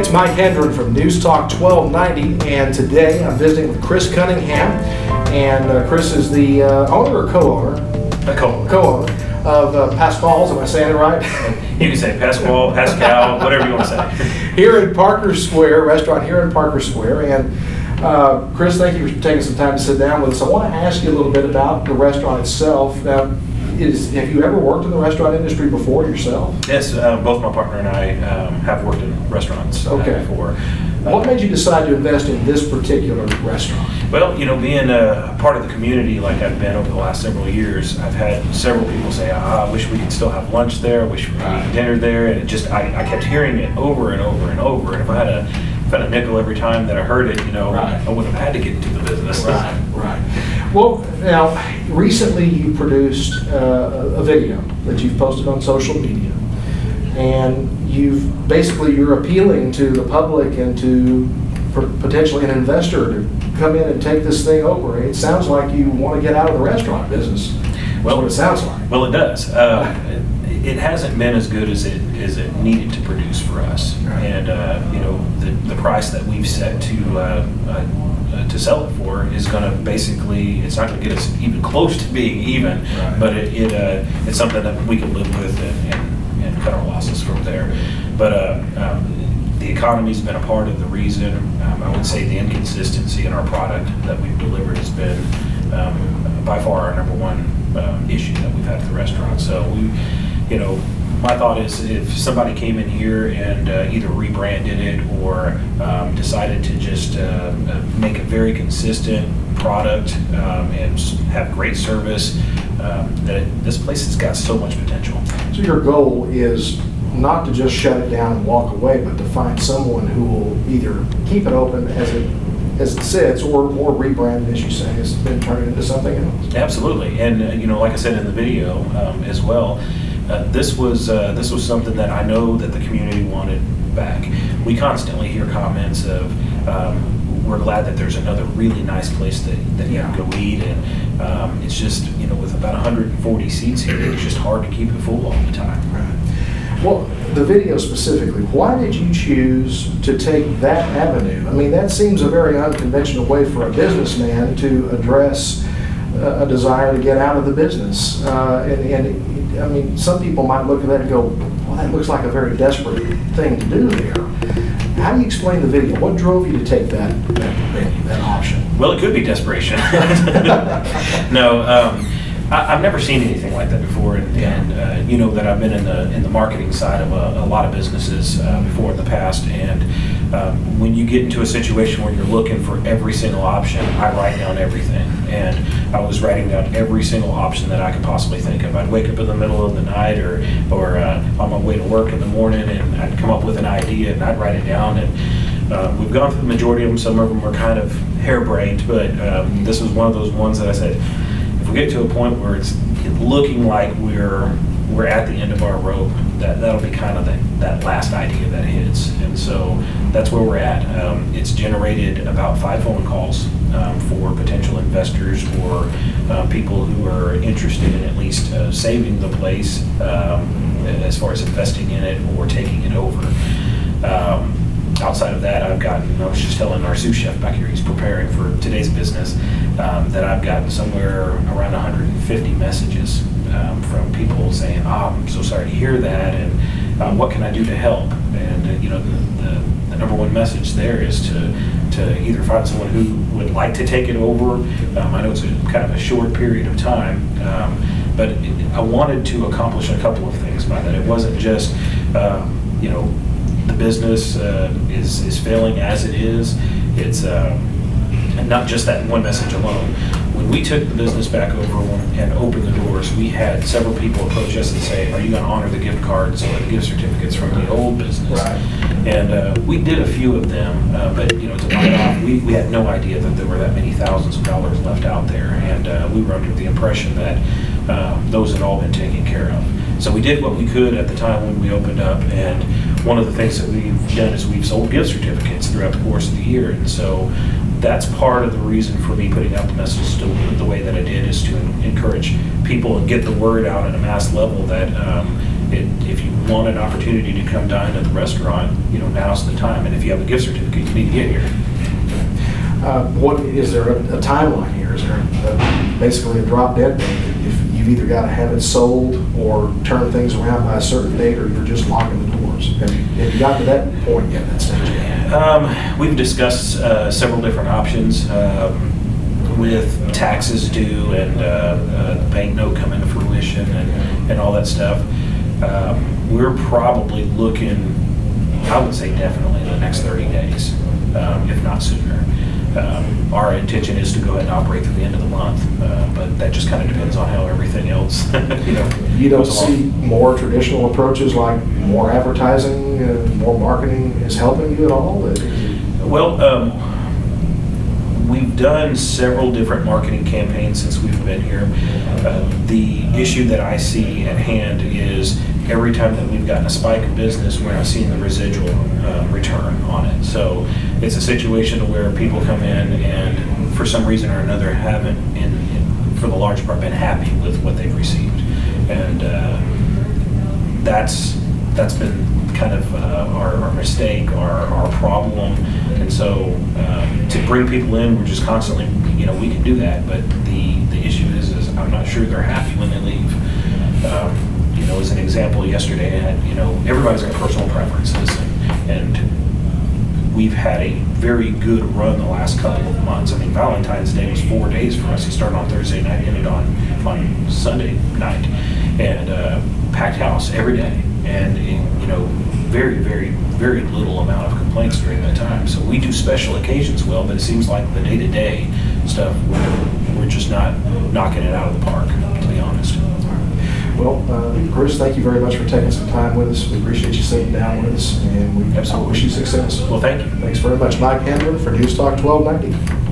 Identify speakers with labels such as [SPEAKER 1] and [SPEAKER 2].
[SPEAKER 1] It's Mike Hendren from NewsTalk 1290, and today I'm visiting with Chris Cunningham. And Chris is the owner or co-owner? Co-owner of Pasqual's. Am I saying it right?
[SPEAKER 2] You can say Pasqual, Pascal, whatever you want to say.
[SPEAKER 1] Here in Parker Square, restaurant here in Parker Square. And Chris, thank you for taking some time to sit down with us. I want to ask you a little bit about the restaurant itself. Now, have you ever worked in the restaurant industry before yourself?
[SPEAKER 2] Yes, both my partner and I have worked in restaurants before.
[SPEAKER 1] What made you decide to invest in this particular restaurant?
[SPEAKER 2] Well, you know, being a part of the community like I've been over the last several years, I've had several people say, I wish we could still have lunch there, I wish we could eat dinner there, and it just, I kept hearing it over and over and over, and if I had a nickel every time that I heard it, you know, I wouldn't have had to get into the business.
[SPEAKER 1] Right. Well, now, recently you produced a video that you've posted on social media, and you're appealing to the public and to potentially an investor to come in and take this thing over. It sounds like you want to get out of the restaurant business. Well, what it sounds like.
[SPEAKER 2] Well, it does. It hasn't been as good as it needed to produce for us, and you know, the price that we've set to sell it for is going to basically, it's not going to get us even close to being even, but it's something that we can live with and cut our losses from there. But the economy's been a part of the reason. I would say the inconsistency in our product that we've delivered has been by far our number one issue that we've had at the restaurant. So you know, my thought is if somebody came in here and either rebranded it or decided to just make a very consistent product and have great service, that this place has got so much potential.
[SPEAKER 1] So your goal is not to just shut it down and walk away, but to find someone who will either keep it open as it sits or rebrand it, as you say, has been turned into something else.
[SPEAKER 2] Absolutely, and you know, like I said in the video as well, this was something that I know that the community wanted back. We constantly hear comments of, we're glad that there's another really nice place that you can go eat, and it's just, you know, with about 140 seats here, it's just hard to keep it full all the time.
[SPEAKER 1] Right. Well, the video specifically, why did you choose to take that avenue? I mean, that seems a very unconventional way for a businessman to address a desire to get out of the business. And I mean, some people might look at that and go, well, that looks like a very desperate thing to do there. How do you explain the video? What drove you to take that option?
[SPEAKER 2] Well, it could be desperation. No, I've never seen anything like that before, and you know that I've been in the marketing side of a lot of businesses before in the past, and when you get into a situation where you're looking for every single option, I write down everything, and I was writing down every single option that I could possibly think of. I'd wake up in the middle of the night or on my way to work in the morning, and I'd come up with an idea and I'd write it down, and we've gone through the majority of them. Some of them were kind of harebrained, but this was one of those ones that I said, if we get to a point where it's looking like we're at the end of our rope, that'll be kind of that last idea that hits, and so that's where we're at. It's generated about 5 phone calls for potential investors or people who are interested in at least saving the place as far as investing in it or taking it over. Outside of that, I was just telling our sous chef back here, he's preparing for today's business, that I've gotten somewhere around 150 messages from people saying, I'm so sorry to hear that, and what can I do to help? And you know, the number one message there is to either find someone who would like to take it over. I know it's kind of a short period of time, but I wanted to accomplish a couple of things by that. It wasn't just, you know, the business is failing as it is. It's not just that one message alone. When we took the business back over and opened the doors, we had several people approach us and say, are you going to honor the gift cards or the gift certificates from the old business?
[SPEAKER 1] Right.
[SPEAKER 2] And we did a few of them, but you know, to buy it off, we had no idea that there were that many thousands of dollars left out there, and we were under the impression that those had all been taken care of. So we did what we could at the time when we opened up, and one of the things that we've done is we've sold gift certificates throughout the course of the year, and so that's part of the reason for me putting out the message the way that I did, is to encourage people and get the word out at a mass level that If you want an opportunity to come dine at the restaurant, now's the time. And if you have a gift certificate, you need to get here.
[SPEAKER 1] What is there a timeline here? Is there basically a drop dead date? If you've either got to have it sold or turn things around by a certain date, or you're just locking the doors? Have you got to that point yet? That stage yet?
[SPEAKER 2] We've discussed several different options with taxes due and the bank note coming to fruition and all that stuff. We're probably looking, I would say definitely in the next 30 days, if not sooner. Our intention is to go ahead and operate through the end of the month, but that just kind of depends on how everything else,
[SPEAKER 1] You don't
[SPEAKER 2] goes along.
[SPEAKER 1] see more traditional approaches like more advertising, more marketing is helping you at all?
[SPEAKER 2] Well, we've done several different marketing campaigns since we've been here. The issue that I see at hand is every time that we've gotten a spike of business, we're not seeing the residual return on it. So it's a situation where people come in and for some reason or another haven't, for the large part, been happy with what they've received. And that's been kind of our mistake, our problem. And so to bring people in, we're just constantly, we can do that, but the issue is I'm not sure they're happy when they leave. As an example, yesterday I had, everybody's got personal preferences, and we've had a very good run the last couple of months. I mean, Valentine's Day was 4 days for us. It started on Thursday night, ended on Sunday night, and packed house every day, and very, very, very little amount of complaints during that time. So we do special occasions well, but it seems like the day-to-day stuff, we're just not knocking it out of the park, to be honest.
[SPEAKER 1] Well, Chris, thank you very much for taking some time with us. We appreciate you sitting down with us, and we
[SPEAKER 2] Absolutely.
[SPEAKER 1] wish you success.
[SPEAKER 2] Well, thank you.
[SPEAKER 1] Thanks very much. Mike Handler for NewsTalk 1290.